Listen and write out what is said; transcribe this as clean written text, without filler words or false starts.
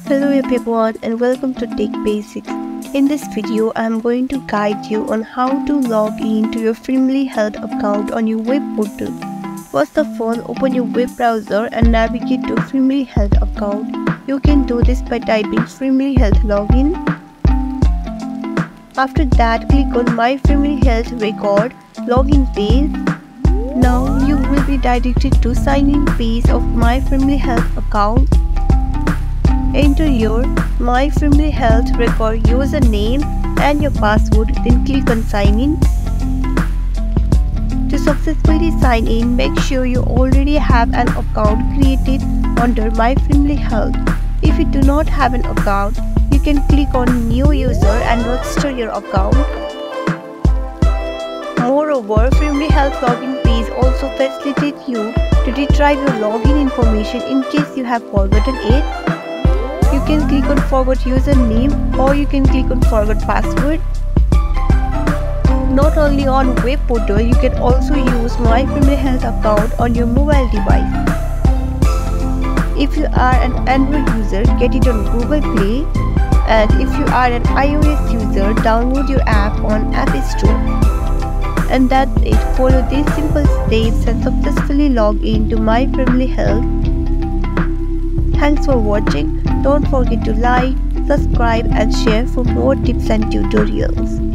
Hello everyone and welcome to Tech Basics. In this video, I am going to guide you on how to log in to your Frimley Health account on your web portal. First of all, open your web browser and navigate to Frimley Health account. You can do this by typing Frimley Health login. After that, click on My Frimley Health record login page. Now you will be directed to sign in page of My Frimley Health account. Enter your My Frimley Health record username and your password, then click on sign in. To successfully sign in, make sure you already have an account created under My Frimley Health. If you do not have an account, you can click on New User and register your account. Moreover, Frimley Health login page also facilitates you to retrieve your login information in case you have forgotten it. You can click on Forgot Username or you can click on Forgot Password. Not only on web portal, you can also use My Frimley Health account on your mobile device. If you are an Android user, get it on Google Play, and if you are an iOS user, download your app on App Store. And that's it. Follow these simple steps and successfully log in to My Frimley Health. Thanks for watching. Don't forget to like, subscribe and share for more tips and tutorials.